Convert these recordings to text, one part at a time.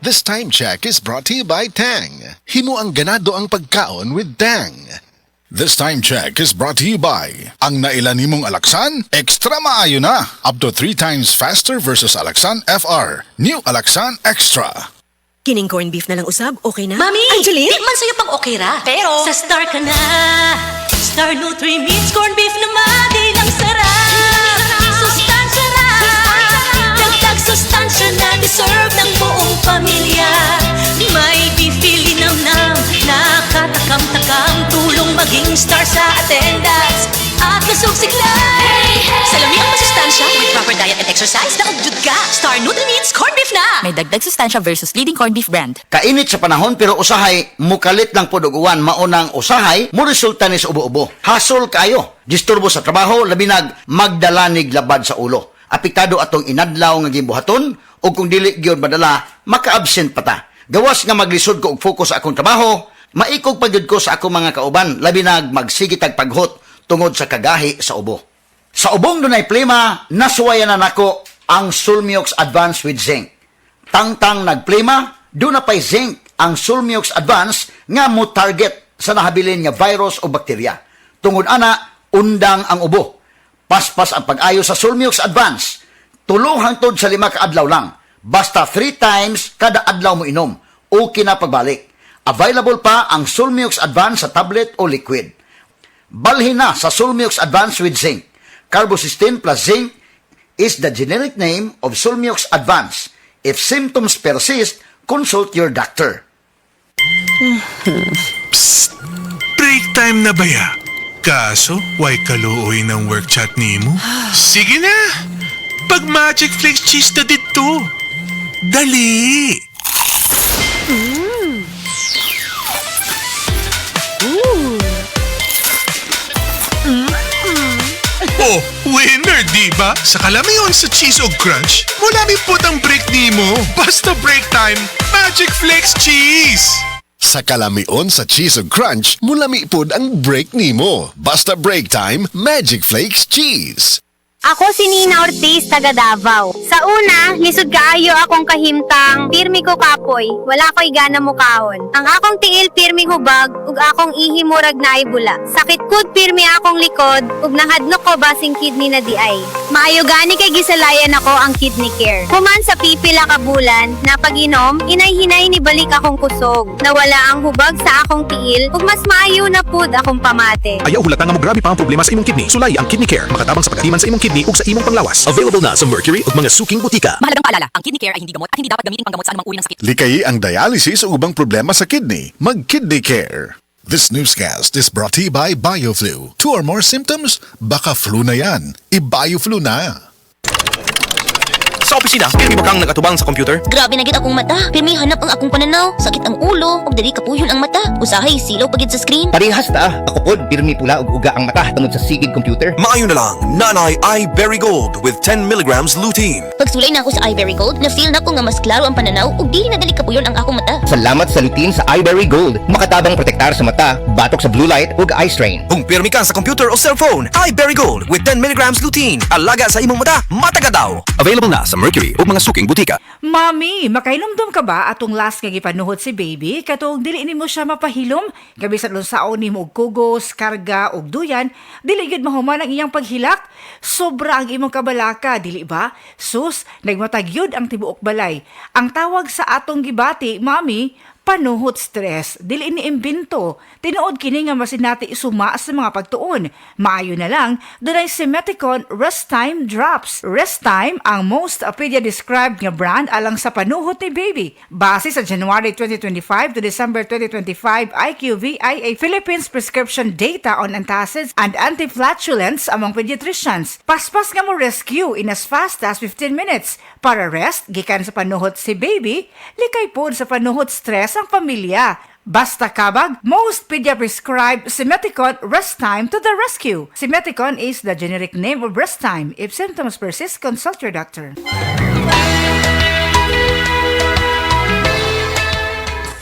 This time check is brought to you by Tang. Himo ang ganado ang pagkaon with Tang. This time check is brought to you by ang nailan nimong Alaksan, extra maayo na. Up to 3 times faster versus Alaksan FR. New Alaksan Extra. Kining corned beef na lang usab, okay na? Mami! Angeline? Di man sa'yo pang okay ra. Pero sa Star ka na. Star Nutri Meats corned beef na madilang sarap. Sustansya ra. Dagdag sustansya na deserve ng buong pamilya. May beef nam-nam, nakatakam-takam, tulong maging star sa attendance at masugsiklay. Salami ang masustansya with proper diet and exercise na ugjud ka. Star Nutri Meats corned beef na. May dagdag sustansya versus leading corned beef brand. Kainit sa panahon pero usahay mukalit lang po duguan maunang usahay mo resulta ni sa ubo-ubo. Hasol kayo, disturbo sa trabaho, labinag magdalanig labad sa ulo. Apektado atong inadlaw nga gimbuhaton o kung dili gyud madala maka-absent pa ta. Gawas nga maglisod ko og focus sa akong trabaho, maikog pagyud ko sa akong mga kauban, labinag magsigitag paghot tungod sa kagahi sa ubo. Sa ubong dunay plema, nasuwayan na nako ang Sulmiox Advance with Zinc. Tangtang nagplema, doon na pa'y zinc ang Sulmiox Advance nga mo target sa nahabilin nga virus o bakterya. Tungod ana, undang ang ubo. Paspas ang pag-ayo sa Sulmiox Advance. Tulo hangtod sa 5 kaadlaw lang. Basta 3 times kada adlaw mo inom. Okay na pagbalik. Available pa ang Sulmiox Advance sa tablet o liquid. Balhin na sa Sulmiox Advance with Zinc. Carbocysteine plus zinc is the generic name of Sulmiox Advance. If symptoms persist, consult your doctor. Psst! Break time na ba ya? Kaso, why kaluoy ng work chat ni mo? Sige na! Pag Magic Flakes cheese na dito! Dali! Oh, winner, diba? Sa kalamiyon sa cheese o crunch, mulami po ang break ni mo. Basta break time, Magic Flakes cheese! Sa kalamion sa Cheese ug Crunch, mulami pod ang break nimo. Basta break time, Magic Flakes Cheese. Ako si Nina Ortiz, taga Davao. Sa una, lisod kaayo akong kahimtang, pirmi ko kapoy, wala ko'y gana mukahon. Ang akong tiil pirmi hubag, ug akong ihi murag na bula. Sakit kud pirmi akong likod, ug nahadlok ko basing kidney na di ay. Maayo gani kay gisalayan ako ang kidney care. Human sa pipila ka bulan, na pag-inom, inay-hinay ni balik akong kusog. Nawala ang hubag sa akong tiil, ug mas maayo na pud akong pamate. Ayaw hulata nga mo grabe pa ang problema sa imong kidney. Sulay ang Kidney Care. Makatabang sa pagatiman sa imong kidney ug sa imong panglawas. Available na sa Mercury ug mga suking butika. Mahalagang paalala, ang kidney care ay hindi gamot at hindi dapat gamitin panggamot sa anumang uri ng sakit. Likayi ang dialysis o ubang problema sa kidney. Mag-Kidney Care. This newscast is brought to you by BioFlu. 2 or more symptoms? Baka flu na yan. I-BioFlu na. Sa opisina, pirmi ba kang nagatubang sa computer? Grabe na gid akong mata. Pirmi hanap ang akong pananaw. Sakit ang ulo, ug diri kapuyon ang mata. Usahay silaw pagid sa screen. Parehas ta. Ako pod, pirmi pula ug uga ang mata tungod sa sigid computer. Maayo na lang, Nanay iBerry Gold with 10 milligrams lutein. Pagsulay na ako sa iBerry Gold, na-feel na ko nga mas klaro ang pananaw ug dili na dali kapuyon ang akong mata. Salamat sa lutein sa iBerry Gold. Makatabang protektar sa mata, batok sa blue light ug eye strain. Kung pirmi ka sa computer o cellphone, iBerry Gold with 10 milligrams lutein. Alaga sa imong mata, mataga daw. Available na sa Mercury ug mga suking butika. Mami, makainomdom ka ba atong last nga gipanuhot si baby? Katong dili nimo siya mapahilom, kabisan unsaon nimo og kugos, karga og duyan, dili gid mahuman ang iyang paghilak. Sobra ang imong kabalaka, dili ba? Sus, nagmatag yun ang tibuok balay. Ang tawag sa atong gibati, mami, panuhot stress, dili ni imbento. Tinuod kini nga masinati isuma sa mga pagtuon. Maayo na lang, dunay Simeticon Rest Time Drops. Rest Time ang most pedia-described nga brand alang sa panuhot ni baby. Base sa January 2025 to December 2025 IQVIA Philippines prescription data on antacids and anti-flatulence among pediatricians. Paspas nga mo rescue in as fast as 15 minutes. Para rest, gikan sa panuhot si baby, likay po sa panuhot stress ang pamilya. Basta kabag, most pedia-prescribed Simeticon Rest Time to the rescue. Simeticon is the generic name of Rest Time. If symptoms persist, consult your doctor.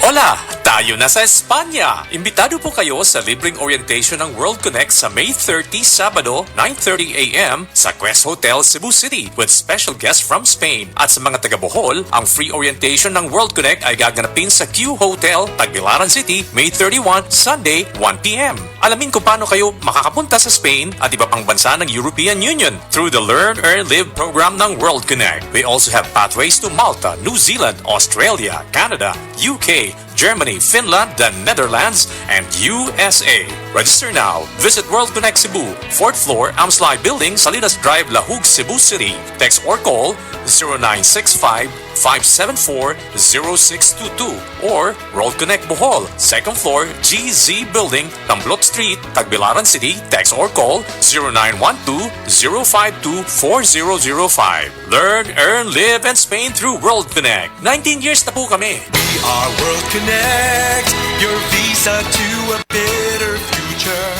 Hola! Tayo na sa Espanya! Imbitado po kayo sa libreng orientation ng World Connect sa May 30, Sabado, 9:30 a.m. sa Quest Hotel, Cebu City with special guests from Spain. At sa mga taga Bohol, ang free orientation ng World Connect ay gaganapin sa Q Hotel, Tagbilaran City, May 31, Sunday, 1 p.m. Alamin kung paano kayo makakapunta sa Spain at iba pang bansa ng European Union through the Learn, Earn, Live program ng World Connect. We also have pathways to Malta, New Zealand, Australia, Canada, UK, Germany, Finland, the Netherlands, and USA. Register now. Visit World Connect Cebu, 4th floor, Amslai Building, Salinas Drive, Lahug, Cebu City. Text or call 0965-574-0622 or World Connect Bohol, 2nd floor, GZ Building, Tamblot Street, Tagbilaran City. Text or call 0912-052-4005. Learn, earn, live, and Spain through World Connect. 19 years na po kami. We are World Connect, your visa to a better future.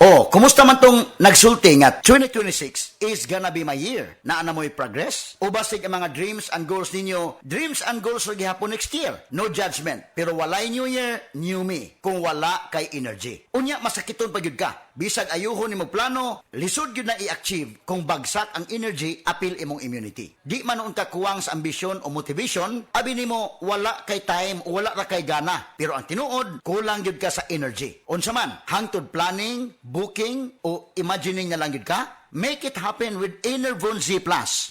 Oh, kumusta man tong nagsulti nga 2026 is gonna be my year? Naa na mo'y progress? O basig ang mga dreams and goals ninyo? Dreams and goals rin gihapon next year. No judgment. Pero walay new year, new me. Kung wala kay energy. Unya, masakiton pa yun ka. Bisag ayuhon ni magplano, lisod yun na i-achieve kung bagsak ang energy, apil imong immunity. Di man noon ka kuwang sa ambisyon o motivation, abi nimo wala kay time o wala ra kay gana. Pero ang tinuod, kulang yun ka sa energy. Unsa man, hangtod planning, booking o imagining na lang yun ka? Make it happen with Enervon Z+.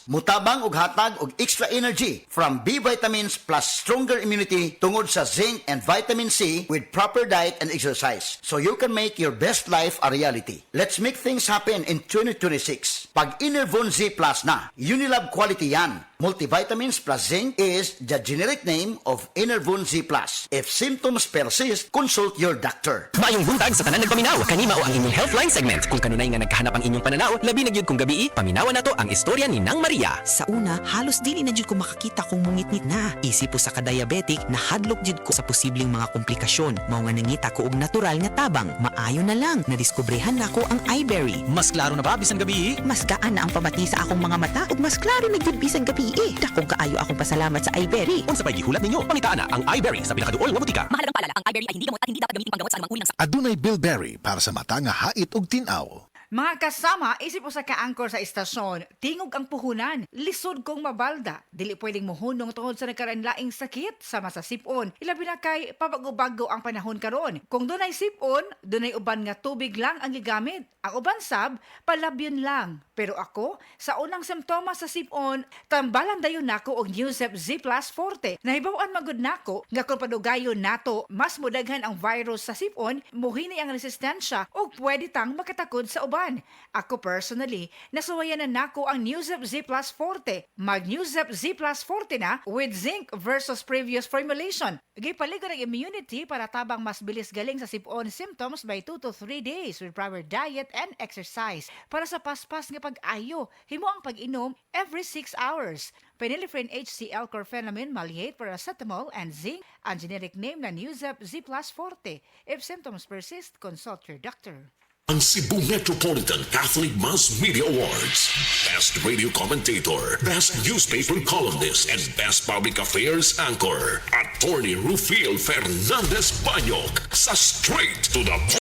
Mutabang og hatag og extra energy from B vitamins plus stronger immunity tungod sa zinc and vitamin C with proper diet and exercise. So you can make your best life a reality. Let's make things happen in 2026. Pag Enervon Z+ na, Unilab quality yan. Multivitamins plus zinc is the generic name of Enervon Z+. If symptoms persist, consult your doctor. Mayong buntag sa tanan nagpaminaw. Kanima o ang inyong Healthline segment. Kung kanunay nga nagkahanap ang inyong pananaw, labi na gyud kung gabi, paminawan nato ang istorya ni Nang Maria. Sa una, halos dili na jud ko makakita kung mungit-ngit na. Isip po sa ka-diabetic, nahadlok jud ko sa posibleng mga komplikasyon. Mao nga nangita ko og natural nga tabang. Maayo na lang, nadiskobrehan nako ang iBerry. Mas klaro na ba bisan gabi? Mas gaan na ang pamati sa akong mga mata ug mas klaro na jud bisan gabi. Dakong kaayo akong pasalamat sa iBerry. Unsa pay gihulat ninyo? Pangitaan na ang iBerry sa pinakaduol nga butika. Mahalagang paalala, ang iBerry ay hindi gamot at hindi dapat gamitin panggamot sa anumang uri ng sakit. Adunay bilberry para sa mata nga hait ug tinaw. Mga kasama, isip ko sa ka-anchor sa istasyon, tingog ang puhunan, lisod kong mabalda. Dili pwedeng muhunong tungod sa nagkaranlaing sakit sama sa sipon. Ilabi na kay pabago-bago ang panahon karon. Kung dunay sipon, dunay uban nga tubig lang ang gigamit. Ang uban sab, palabyon lang. Pero ako, sa unang simptomas sa sipon, tambalan dayon nako og Newsep Z Plus Forte. Nahibawan magud nako nga kung padugayon nato, mas mudaghan ang virus sa sipon, muhini ang resistensya ug pwede tang makatakod sa uban. Ako personally, nasuwayan na nako ang Newsep Z Plus Forte. Mag Newsep Z Plus Forte na with zinc versus previous formulation. Gipaligod ang immunity para tabang mas bilis galing sa sipon symptoms by 2 to 3 days with proper diet and exercise. Para sa paspas nga pag-ayo, himo ang pag-inom every 6 hours. Phenylephrine HCl, chlorphenamine, maleate, paracetamol, and zinc. Ang generic name na Newsep Z Plus Forte. If symptoms persist, consult your doctor. Ang Cebu Metropolitan Catholic Mass Media Awards. Best Radio Commentator, Best Newspaper Columnist, and Best Public Affairs Anchor. Attorney Rufiel Fernandez Banyok sa Straight to the Point.